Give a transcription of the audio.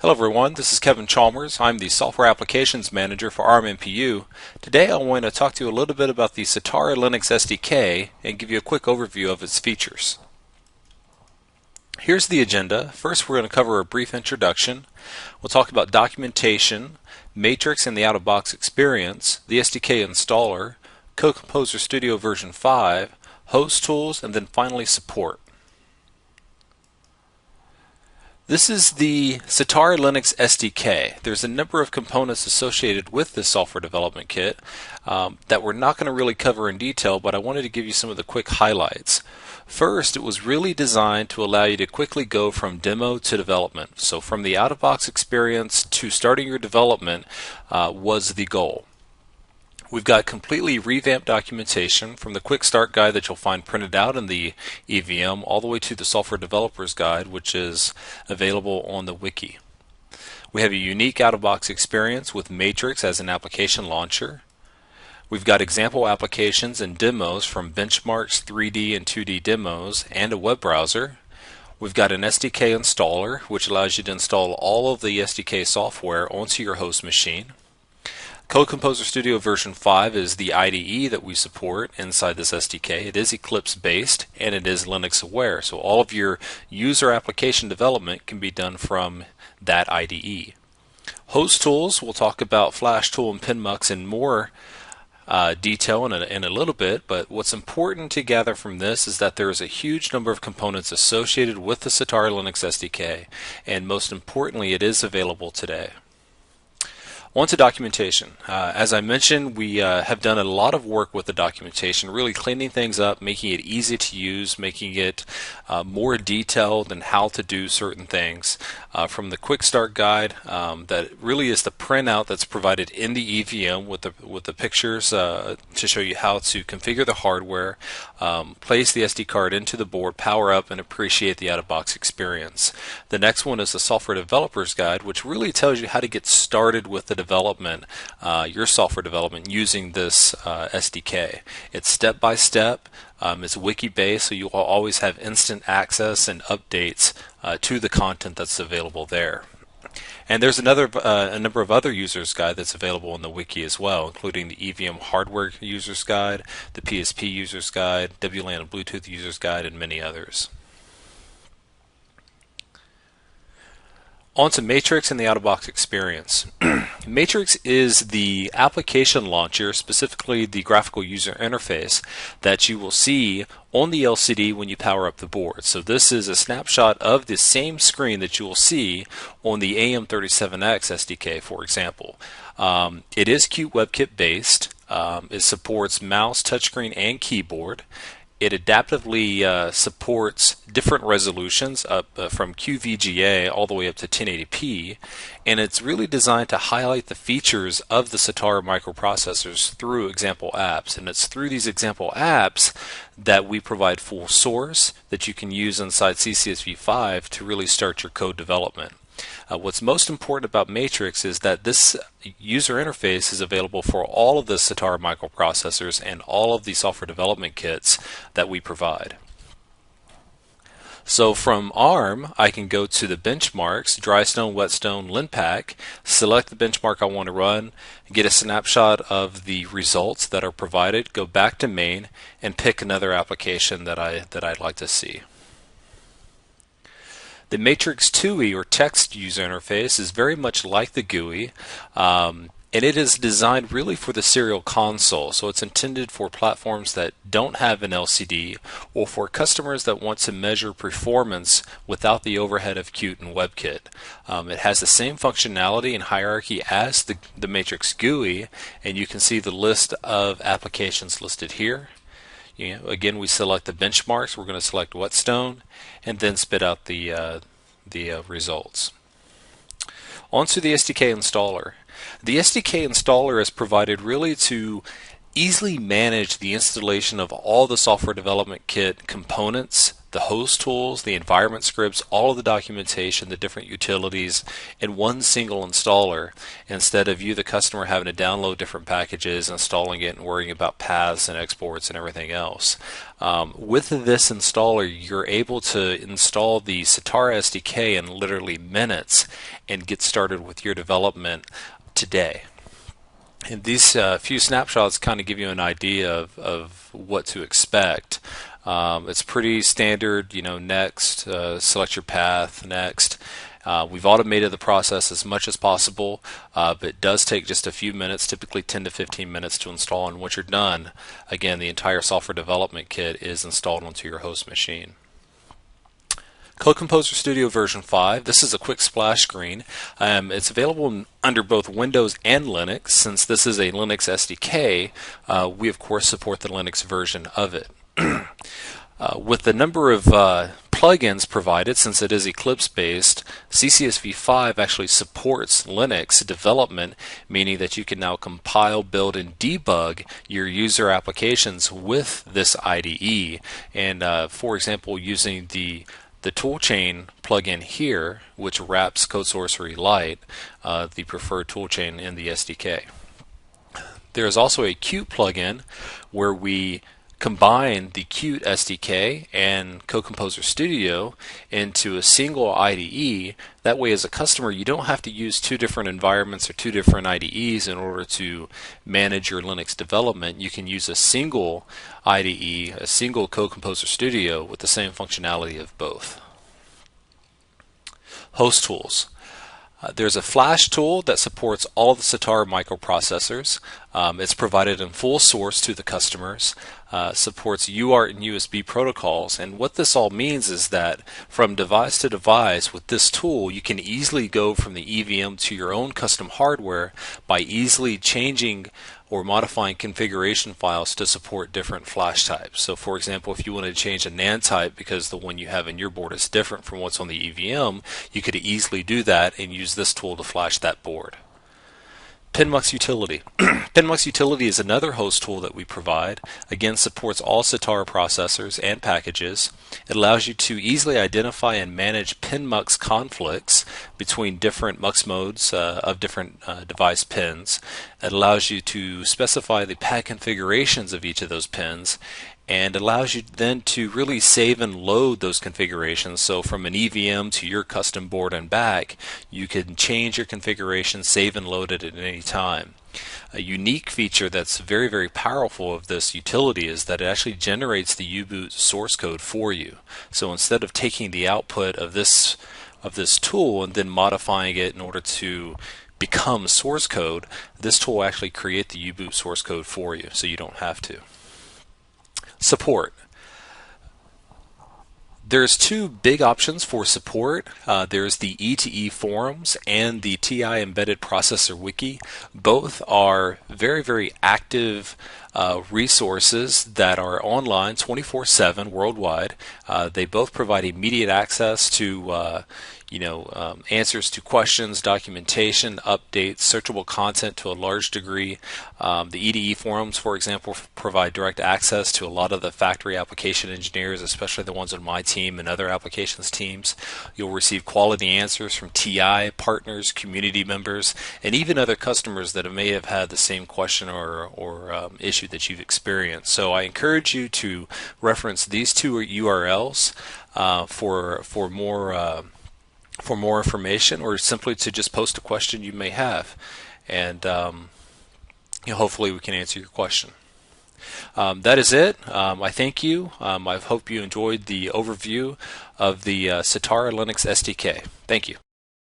Hello everyone, this is Kevin Chalmers. I'm the Software Applications Manager for ARM MPU. Today I want to talk to you a little bit about the Sitara Linux SDK and give you a quick overview of its features. Here's the agenda. First we're going to cover a brief introduction. We'll talk about documentation, Matrix and the out-of-box experience, the SDK Installer, Code Composer Studio version 5, host tools, and then finally support. This is the Sitara Linux SDK. There's a number of components associated with this software development kit that we're not going to really cover in detail, but I wanted to give you some of the quick highlights. First, it was really designed to allow you to quickly go from demo to development. So from the out-of-box experience to starting your development was the goal. We've got completely revamped documentation from the quick start guide that you'll find printed out in the EVM all the way to the software developers guide, which is available on the Wiki. We have a unique out-of-box experience with Matrix as an application launcher. We've got example applications and demos from benchmarks, 3D and 2D demos, and a web browser. We've got an SDK installer, which allows you to install all of the SDK software onto your host machine. Code Composer Studio version 5 is the IDE that we support inside this SDK. It is Eclipse based and it is Linux aware, so all of your user application development can be done from that IDE. Host tools, we'll talk about FlashTool and PinMux in more detail in a little bit, but what's important to gather from this is that there is a huge number of components associated with the Sitara Linux SDK, and most importantly, it is available today. On to documentation. As I mentioned, we have done a lot of work with the documentation, really cleaning things up, making it easy to use, making it more detailed in how to do certain things. From the quick start guide, that really is the printout that's provided in the EVM with the pictures to show you how to configure the hardware, place the SD card into the board, power up, and appreciate the out-of-box experience. The next one is the software developers guide, which really tells you how to get started with the development, your software development using this SDK. It's step by step. It's wiki based, so you will always have instant access and updates to the content that's available there. And there's a number of other users guide that's available in the wiki as well, including the EVM hardware users guide, the PSP users guide, WLAN and Bluetooth users guide, and many others. On to Matrix and the out-of-box experience. Matrix is the application launcher, specifically the graphical user interface, that you will see on the LCD when you power up the board. So this is a snapshot of the same screen that you will see on the AM37X SDK, for example. It is Qt WebKit based. It supports mouse, touchscreen, and keyboard. It adaptively supports different resolutions from QVGA all the way up to 1080p, and it's really designed to highlight the features of the Sitara microprocessors through example apps. And it's through these example apps that we provide full source that you can use inside CCSV5 to really start your code development. What's most important about Matrix is that this user interface is available for all of the Sitara microprocessors and all of the software development kits that we provide. So from ARM, I can go to the benchmarks, Drystone, Whetstone, Linpack, select the benchmark I want to run, get a snapshot of the results that are provided, go back to main, and pick another application that I'd like to see. The Matrix TUI or text user interface is very much like the GUI, and it is designed really for the serial console. So it's intended for platforms that don't have an LCD or for customers that want to measure performance without the overhead of Qt and WebKit. It has the same functionality and hierarchy as the Matrix GUI, and you can see the list of applications listed here. Again, we select the benchmarks. We're going to select Whetstone and then spit out the results. On to the SDK Installer. The SDK Installer is provided really to easily manage the installation of all the software development kit components the host tools, the environment scripts, all of the documentation, the different utilities in one single installer, instead of you, the customer, having to download different packages, installing it, and worrying about paths and exports and everything else. With this installer, you're able to install the Sitara SDK in literally minutes and get started with your development today. And these few snapshots kind of give you an idea of what to expect. It's pretty standard, next, select your path, next. We've automated the process as much as possible, but it does take just a few minutes, typically 10 to 15 minutes to install, and once you're done, again, the entire software development kit is installed onto your host machine. Code Composer Studio version 5. This is a quick splash screen. It's available under both Windows and Linux. Since this is a Linux SDK, we of course support the Linux version of it. With the number of plugins provided, since it is Eclipse based, CCSV5 actually supports Linux development, meaning that you can now compile, build, and debug your user applications with this IDE. And for example, using the toolchain plugin here, which wraps CodeSorcery Lite, the preferred toolchain in the SDK. There is also a Qt plugin where we combine the Qt SDK and Code Composer Studio into a single IDE. That way, as a customer, you don't have to use two different environments or two different IDEs in order to manage your Linux development. You can use a single IDE, a single Code Composer Studio, with the same functionality of both. Host tools. There's a Flash tool that supports all the Sitara microprocessors. It's provided in full source to the customers, supports UART and USB protocols, and what this all means is that from device to device with this tool, you can easily go from the EVM to your own custom hardware by easily changing or modifying configuration files to support different flash types. So for example, if you want to change a NAND type because the one you have in your board is different from what's on the EVM, you could easily do that and use this tool to flash that board. Mux Utility. Mux Utility is another host tool that we provide. Again, supports all Sitara processors and packages. It allows you to easily identify and manage Mux conflicts between different Mux modes of different device pins. It allows you to specify the pad configurations of each of those pins, and allows you then to really save and load those configurations. So from an EVM to your custom board and back, you can change your configuration, save and load it at any time. A unique feature that's very, very powerful of this utility is that it actually generates the U-boot source code for you. So instead of taking the output of this tool and then modifying it in order to become source code, this tool will actually create the U-boot source code for you, so you don't have to. Support. There's two big options for support. There's the E2E forums and the TI Embedded Processor Wiki. Both are very, very active resources that are online 24/7 worldwide. They both provide immediate access to answers to questions, documentation, updates, searchable content to a large degree. The EDE forums, for example, provide direct access to a lot of the factory application engineers, especially the ones on my team and other applications teams. You'll receive quality answers from TI partners, community members, and even other customers that may have had the same question or issue that you've experienced. So I encourage you to reference these two URLs for more information, or simply to just post a question you may have, and hopefully we can answer your question. That is it. I thank you. I hope you enjoyed the overview of the Sitara Linux SDK. Thank you.